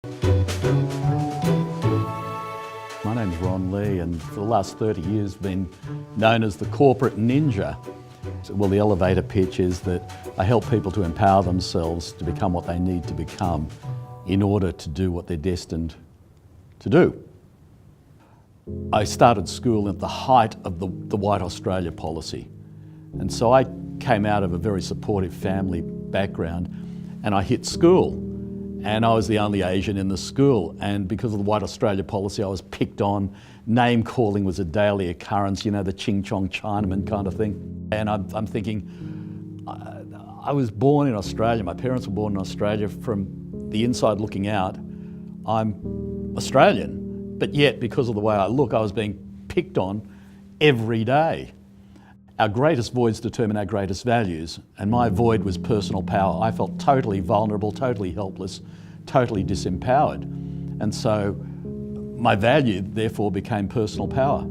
My name's Ron Lee, and for the last 30 years been known as the corporate ninja. Well, the elevator pitch is that I help people to empower themselves to become what they need to become in order to do what they're destined to do. I started school at the height of the White Australia policy, and so I came out of a very supportive family background, and I hit school. And I was the only Asian in the school, and because of the White Australia policy I was picked on. Name calling was a daily occurrence, you know, the Ching Chong Chinaman kind of thing. And I'm thinking, I was born in Australia, my parents were born in Australia. From the inside looking out, I'm Australian, but yet because of the way I look I was being picked on every day. Our greatest voids determine our greatest values, and my void was personal power. I felt totally vulnerable, totally helpless, totally disempowered. And so my value therefore became personal power.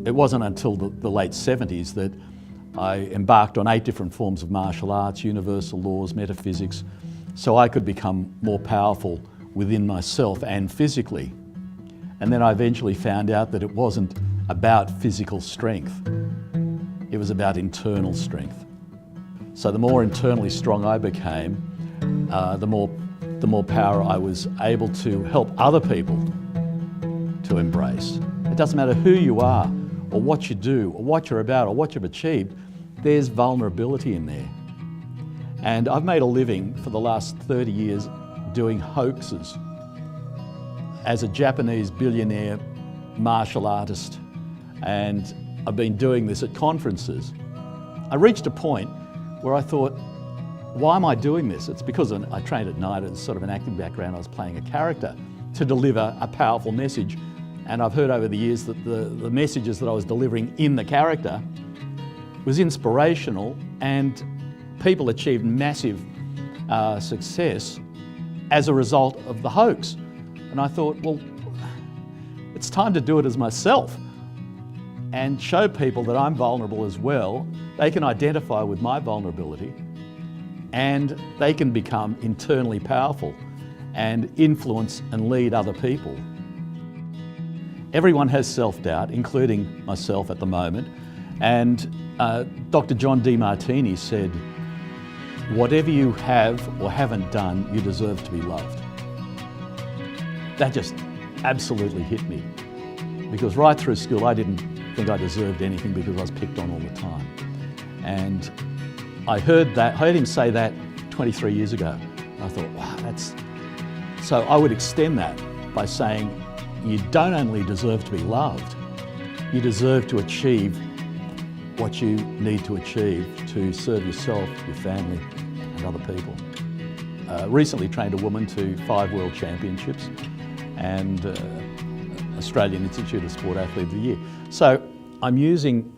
It wasn't until the late 70s that I embarked on 8 different forms of martial arts, universal laws, metaphysics, so I could become more powerful within myself and physically. And then I eventually found out that it wasn't about physical strength. It was about internal strength. So the more internally strong I became, the more power I was able to help other people to embrace. It doesn't matter who you are, or what you do, or what you're about, or what you've achieved, there's vulnerability in there. And I've made a living for the last 30 years doing hoaxes. As a Japanese billionaire martial artist, and I've been doing this at conferences. I reached a point where I thought, why am I doing this? It's because I trained at night as sort of an acting background. I was playing a character to deliver a powerful message. And I've heard over the years that the messages that I was delivering in the character was inspirational, and people achieved massive success as a result of the hoax. And I thought, well, it's time to do it as myself and show people that I'm vulnerable as well. They can identify with my vulnerability and they can become internally powerful and influence and lead other people. Everyone has self-doubt, including myself at the moment, and Dr. John Demartini said, whatever you have or haven't done, you deserve to be loved. That just absolutely hit me, because right through school I didn't think I deserved anything because I was picked on all the time. And I heard him say that 23 years ago. I thought, wow, that's... So I would extend that by saying, you don't only deserve to be loved, you deserve to achieve what you need to achieve to serve yourself, your family, and other people. Recently trained a woman to 5 world championships and Australian Institute of Sport Athlete of the Year. So I'm using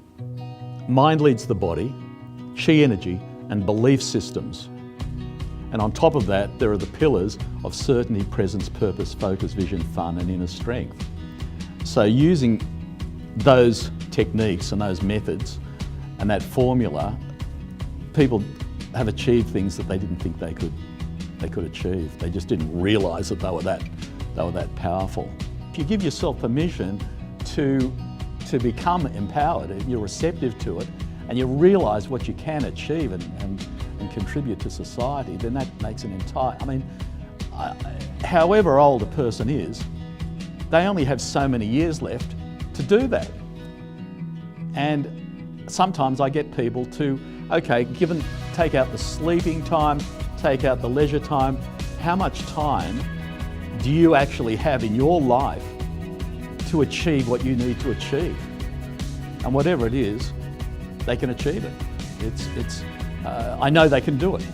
mind leads the body, chi energy, and belief systems. And on top of that, there are the pillars of certainty, presence, purpose, focus, vision, fun, and inner strength. So using those techniques and those methods and that formula, people have achieved things that they didn't think they could achieve. They just didn't realise that they were that powerful. If you give yourself permission to become empowered, and you're receptive to it, and you realise what you can achieve and contribute to society, then that makes an entire... I mean, however old a person is, they only have so many years left to do that. And sometimes I get people to, okay, take out the sleeping time, take out the leisure time, how much time do you actually have in your life to achieve what you need to achieve? And whatever it is, they can achieve it. I know they can do it.